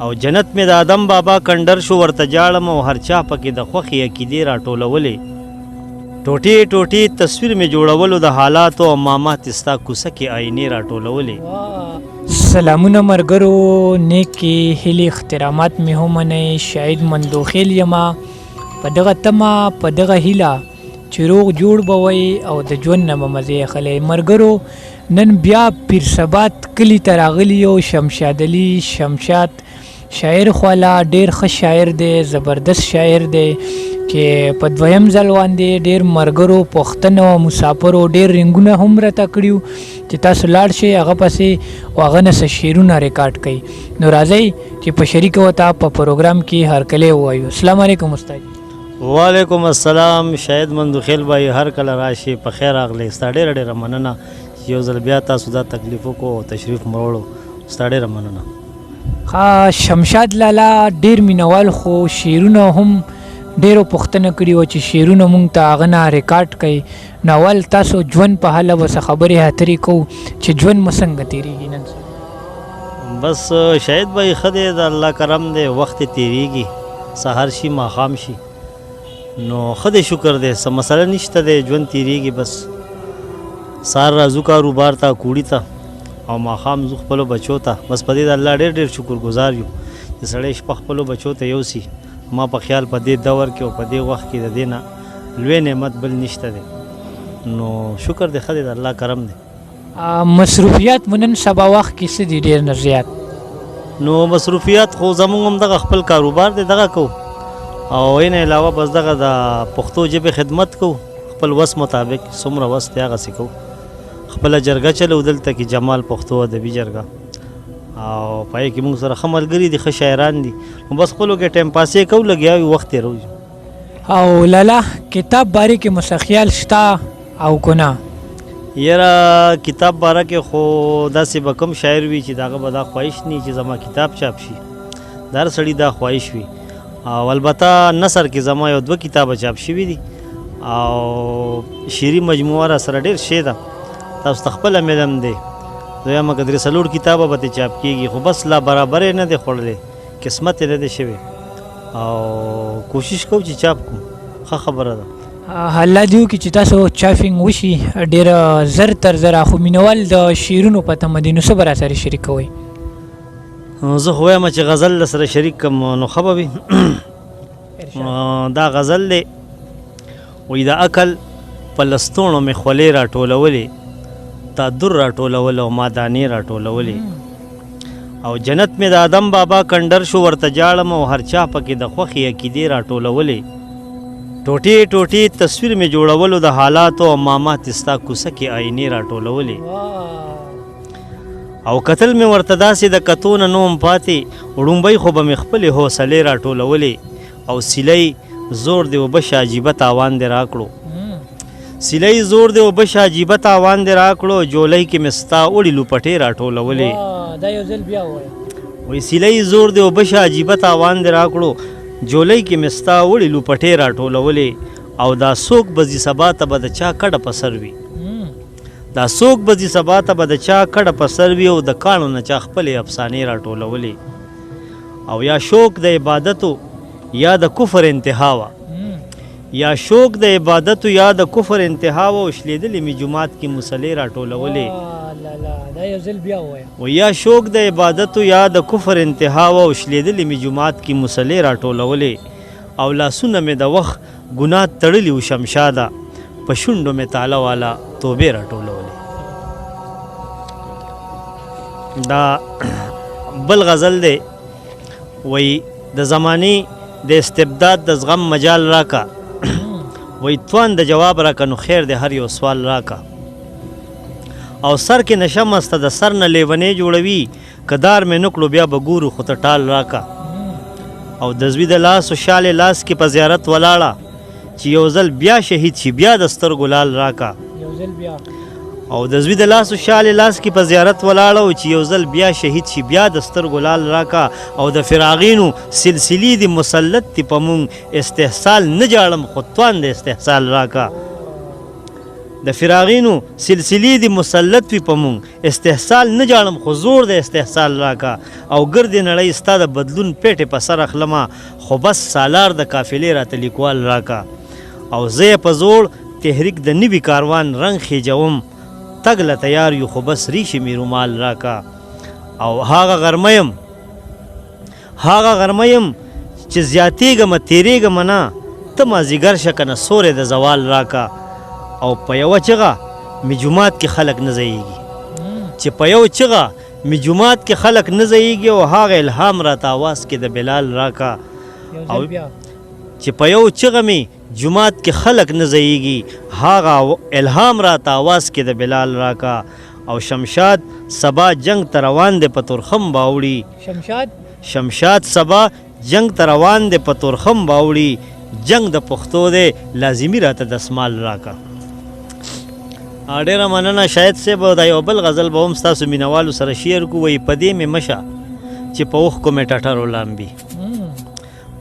او جنت مې د آدم بابا کندر شو ورته جاړم او هر چا پکې د خوښې عقیدې راټولولې ټوټې ټوټې تصویر مې جوړولو د حالاتو او مامات ستا کوڅه کې آینې راټولولې. سلامونه مرګرو، نیکې هیلې احترامات مې هم منئ. شاهد مندوخیل یما په دغه تمه په دغه هیله چې روغ جوړ به وئ او د ژوند نه به مزې اخلئ. مرګرو نن بیا پیرسبات کلي ته راغلي یو. شمشاد علي شمشاد شاعر خواله ډېر ښه شاعر دی، زبردست شاعر دی چې په دویم ځل باندې ډېر مرګرو پښتنو او مسافرو ډېر رنګونه هم راته کړي چې تاسو لاړ شئ هغه پسې او هغه نه څه شعرونه ریکارډ کوي. نو راځئ چې په شریکه ورته په پروګرام کې هرکلی ووایو. السلام علیکم استاد. وعلیکم السلام شاهد مندوخیل بھائی، هر کله راشي په خیر راغلی. ستا ډېره ډېره مننه چې یو ځل بیا تاسو دا تکلیف وکړو او تشریف مروړو. ستا ډېره مننه. ها شمشاد لالا ډېر مینوال خو شعرونه هم ډېرو پوښتنه کړي وه چې شعرونه مونږ ته هغه نه ریکارډ کوي. نو اول تاسو ژوند په هله به څه خبرې اترې کوو چې ژوند مو څنګه تېرېږي نن؟ بس شاهد بھائی ښه دی، د الله کرم دی، وخت یې تېرېږي، سهار شي ماښام شي، نو ښه دی، شکر دی، څه مسله نشته دی، ژوند تېرېږي. بس سهار راځو کاروبار ته کوړي ته او ماښام ځو خپلو بچو ته. بس په دې د الله ډېر ډېر شکر ګزار یو چې سړی شپه خپلو بچو ته یوسي. ما په خیال په دې دور کې او په دې وخت کې د دې نه لوی نعمت بل نشته دی. نو شکر دی، ښه دی، د الله کرم دی. مصروفیات مو نن سبا وخت کې څه دي ډېر نه زیات؟ نو مصروفیات خو زموږ هم دغه خپل کاروبار دی، دغه کوو او این علاوه بس دغه د پښتو ژبې خدمت کوو، خپل وس مطابق څومره وس دی هغسې کوو. خپله جرګه چلو دلته کې جمال پښتو ادبي جرګه، او پای کې موږ سره ښه ملګري دي، ښه شاعران دي. نو بس خپلو کې ټایم پاسې کوو، لګیا وي، وخت تېروو. او لالا کتاب باره کې مو څه خیال شته او که نه؟ یاره کتاب باره کې خو داسې به کوم شاعر وي چې د هغه به دا خواهش نه وي چې زما کتاب چاپ شي. د هر سړي دا خواهش وي. او البته نثر کې زما یو 2 کتابه چاپ شوي دي او شعري مجموعه را سره ډېر شی ده، تاسو ته خپله میلم دی. دویمه که 3 کتابه به ترې چاپ کېږي، خو بس لا برابر یې نه دی خوړلی، قسمت یې نه دی شوی، او کوشش کوو چې چاپ کړو. ښه خبره ده. الله دې وکړي چې تاسو چاپینګ وشي ډېر زر تر زره. خو مینوال د شعرونو په تمه دي، نو څه به را سره شریکوئ؟ زه خو وایم چې غزل له سره شریک کړم نو ښه به وي. دا غزل دی، وایي د عقل په لستوڼو مې خولې راټولولې، تا در راټولول او ما دانې راټولولې، او جنت مې د آدم بابا کندر شو ورته جاړم او هر چا پکې د خوښې عقیدې راټولولې ټوټې ټوټې تصویر مې جوړولو د حالاتو او مامات ستا کوڅه کې آینې راټولولې، او کتل مې ورته داسې د کتو نه نوم پاتې، وړومبی خو به مې خپلې حوصلې راټولولې، او سیلی زور دې وبشه عجیبه تاوان دې راکړو، سیلی زور دې وبشه عجیبه تاوان دې راکړو، جولۍ کې مې ستا وړي لوپټې راټولولې. دا یو ځل بیا ووایه. وایي سیلی زور دې وبشه عجیبه تاوان دې راکړو، جولۍ کې مې ستا وړي لوپټې راټولولې، او دا څوک به ځي سبا ته به د چا کډه په سر وي، دا څوک به ځي سبا ته به د چا کډه په سر وي، او د کاڼو نه چا خپلې افسانې راټولولې، او یا شوق د عبادتو یا د کفر انتها وه، یا شوق د عبادتو یا د کفر انتها وه، او شلېدلې مې جومات کې مصلې راټولولې. دا یو ځل بیا ووایه. و یا شوق د عبادتو یا د کفر انتها وه، او شلېدلې مې جومات کې مصلې راټولولې، او لاسونه مې د وخت ګناه تړلي و شمشاده، په شونډو مې تاله والا توبې راټولولې. دا بل غزل دی، وایي د زمانې د استبداد د زغم مجال راکا، وایي توان د جواب راکا، نو خیر د هر یو سوال راکا، او سر کې نشه مسته د سر نه لیونې جوړوي، کدار مې نکړو بیا به ګورو خو ته ټال راکا، او د زوی د لاس و شال لاس کې په زیارت ولاړه، چې یو ځل بیا شهید شي بیا د سترګو لال راکا، یو ځل بیا، او د زوی د لاس و شال لاس کې په زیارت ولاړه، چې یو ځل بیا شهید شي بیا د سترګو لال راکا، او د فراغینو سلسلې دي مسلط دي په مونږ، استحصال نه جاړم خو توان د استحصال راکا. د فراغینو سلسلې دې مسلط وي په مونږ استحصال نه جاړم خو زور د استحصال راکا او ګردې نړۍ ستا د بدلون پیټې په سر اخلمه خو بس سالار د قافلې راته لیکوال راکا او زه یې په زوړ تحریک د نوي کاروان رنګ خیجوم تګ له تیار یو خو بس ریشې مې رومال راکا او هغه غرمه یم چې زیاتېږم تېرېږم نه ته مازدیګر شه که نه سوری د زوال راکا او په یوه چغه مې جومات کې خلک نه ځایېږي چې په یو چغه مې جومات کې خلک نه ځایېږي او هغه الهام راته آواز کې د بلال راکا او چې په یو چغه مې جومات کې خلک نه ځایېږي هغه الهام راته آواز کې د بلال راکا او شمشاد سبا جنگ ته روان دی په تورخم باوړي شمشاد سبا جنگ ته روان دی په تورخم باوړي جنگ د پښتو دی لازمي راته دسمال راکا ډېره مننه شاید صاحب دا یو بل غزل به هم ستاسو مینوالو سره شیر کو وایي په دې مې مشه چې په اوښکو مې ټټر ولامبي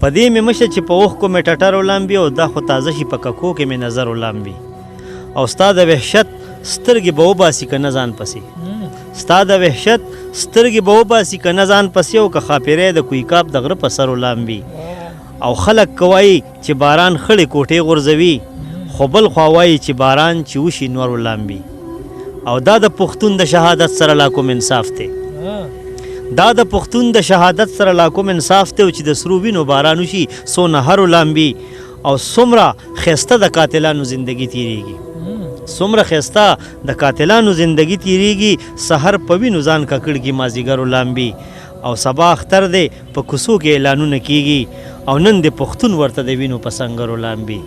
په دې مې مشه چې په اوښکو مې ټټر ولامبي او دا خو تازه شي په ککو کې مې نظر ولامبي او ستا د وحشت سترګې به وباسي که نه ځان پسې ستا د وحشت سترګې به وباسي که نه ځان پسې او که خاپیری د کویکاب د غره په سر ولامبي او خلک کوي چې باران خړې کوټې غورځوي خو بل خوا وایي چې باران چې وشي نور ولامبي او دا د پښتون د شهادت سره لا کوم انصاف دی دا د پښتون د شهادت سره لا کوم انصاف دی چې د سرو وینو باران وشي څو نهر ولامبي او څومره ښایسته د قاتلانو زندګي تیریږي څومره ښایسته د قاتلانو زندګي تیریږي سحر په وینو ځان ککړ کې مازدیګر ولامبي او سبا اختر دی په کوڅو کې اعلانونه کیږي او نن د پښتون ورته د وینو په سنګر ولامبي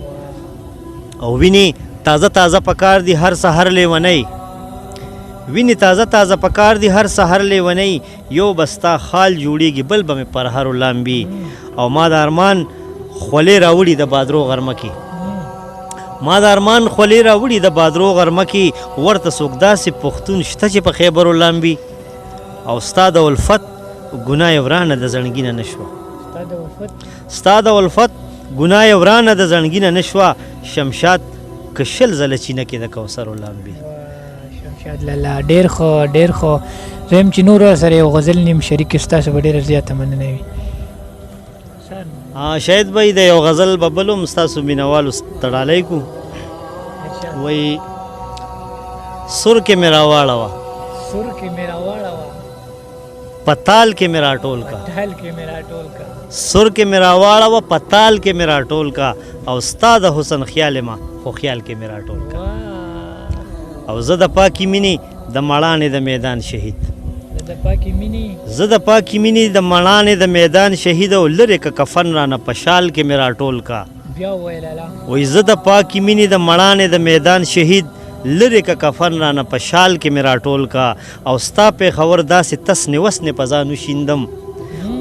او ویني تازه تازه پکار دی هر سحر لیونی ویني تازه تازه پکار دی هر سحر لیونی یو بستا خال جوړیږي بل به مې پر هر ولامبي او ما د ارمان خولې راوړي د بادرو غرمه کې ما د ارمان خولې راوړي د بادرو غرمه کې ورته څوک داسې پښتون شته چې په خیبر ولامبي او ستا د الفت ګناه ورانه د زړګي نه شوه ستا د الفت ګناه ورانه د زړګي نه شوه شمشاد که شل ځله چینه کې د کوثر ولامبي شمشاد لالا ډېر ښه زم چې نور سره یو غزل نیم شریک ستاسو به ډېره زیاته مننه وي شاید به د یو غزل به بل هم ستاسو مینوالو تړالی کو وایي سر کې مې راواړوه پتال کې مې راټول کا سر کې مې راواړوه پتال کې مې راټول کا او ستا د حسن خیال ما خو خیال کې مې راټول کا او زه د پاکي مینې د مړانې د میدان شهید زه د پاکي مینې د مړانې د میدان شهید او لرې که کفن رانه په شال کې مې راټول کا وایي زه د پاکي مینې د مړانې د میدان شهید لرې که کفن رانه په شال کې مې راټول کا او ستا پېښور داسې تسنې وسنې په ځان وشیندم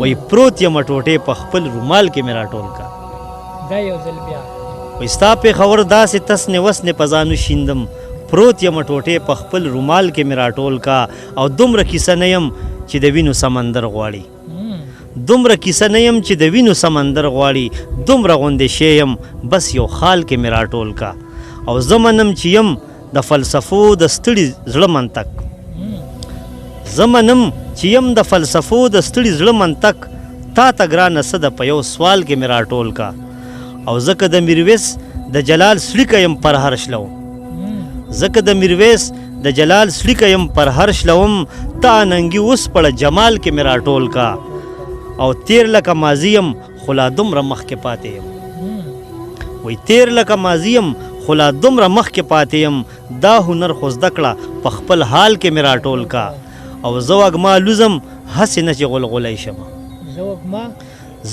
وایي پروت یم ټوټې په خپل رومال کې مې راټول کا وایي ستا پېښور داسې تسنې وسنې په ځان وشیندم پروت یم ټوټې په خپل رومال کې مې راټول کا او دومره کیسه نه یم چې د وینو سمندر غواړي دومره کیسه نه یم چې د وینو سمندر غواړي دومره غوندې شی یم بس یو خال کې مې راټول کا او زه منم چې یم د فلسفو د ستړي زړه منطق زه منم چې یم د فلسفو د ستړي زړه منطق تا ته ګرانه څه ده په یو سوال کې مې راټول کا او ځکه د میرویس د جلال سړیکه یم پر هر شلو ځکه د میرویس د جلال سړیکه یم پر هر شلوم تا ننګي اوس پړه جمال کې مې راټول کا او تیر لکه ماضي یم خو لا دومره مخکې پاتې یم وایي تیر لکه ماضي یم خو لا دومره مخکې پاتې یم دا هنر خو زده کړه په خپل حال کې مې راټول کا او زه وږما لوزم هسې نه چې غلغلی شمه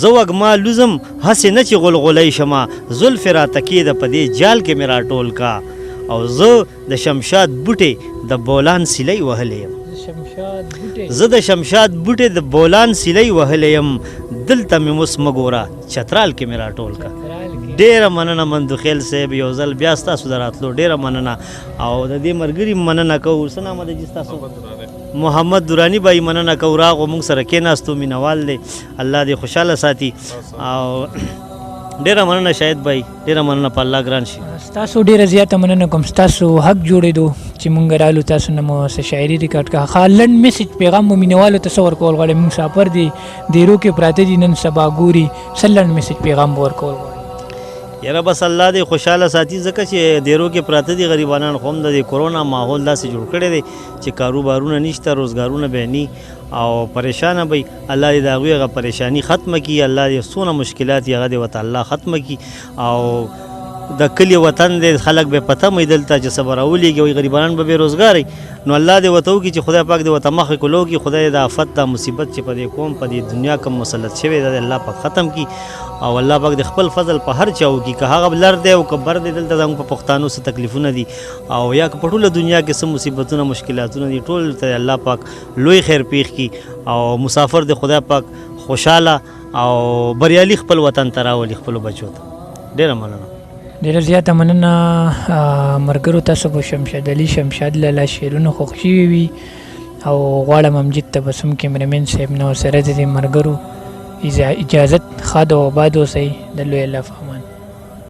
زه وږما لوزم هسې نه چې غلغلی شمه زلفې راته کېده په دې جال کې مې راټول کا او زه د شمشاد بوټې د بولان سیلی وهلی یم زه د شمشاد بوټې د بولان سیلی وهلی یم دلته مې اوس مه ګوره چترال کې مې راټول کا ډېره مننه مندوخیل صاحب یو ځل بیا ستاسو د راتلو ډېره مننه او د دې ملګري مننه کوو څه نامه ده جي ستاسو محمد درانی بھائی مننه کوو راغو موږ سره کېناستو مینوال دی الله دې خوشحاله ساتي او ډېره مننه شاهد بھائی، ډېره مننه، په الله ګران شي. ستاسو ډېره زیاته مننه کوم ستاسو حق جوړېدو چې مونږ رالو تاسو نه مو څه شاعري ریکارډ کړه. ښه لنډ میسج پیغام مو مینوالو ته څه ورکول غواړئ؟ مونږ مسافر دي دیرو کې پراته دي نن سبا ګوري، څه لنډ میسج پیغام به ورکول غواړئ؟ یاره بس الله دې خوشحاله ساتي، ځکه چې دیرو کې پراته دي غریبانان، خو هم د کرونا ماحول داسې جوړ کړی دی چې کاروبارونه نشته، روزګارونه به ني او پریشانه به. الله دې د هغوی هغه پریشاني ختمه کړي، الله دې څونه مشکلات یې هغه دې ورته الله ختمه کړي. او د کلي وطن دی، خلک به پته مې دلته چې صبر راولېږي، وایي غریبانان به بېروزګاره وي. نو الله دې ورته وکړي چې خدای پاک دې ورته مخې کولو کړي، خدای د آفت د مصیبت چې په دې قوم په دې دنیا کوم مسلط شوی دی الله پاک ختم کړي. او الله پاک د خپل فضل په هر چا وکړي، که هغه لر دی او که بر دی. دلته زموږ په پښتانو څه تکلیفونه دي او یا که په ټوله دنیا کې څه مصیبتونه مشکلاتونه دي، ټول ته الله پاک لوی خیر پېښ کړي او مسافر د خدای پاک خوشحاله او بریالي خپل وطن ته راولي، خپلو بچو ته. ډېره مننه. ډېره زیاته مننه ملګرو. تاسو به شمشاد علي شمشاد لالا شعرونه خوښ شوي وي او غواړم امجد تبسم کیمرمین صاحب نه ورسره د دې ملګرو اجازت ښه د آباد اوسئ. د لوی الله په امان.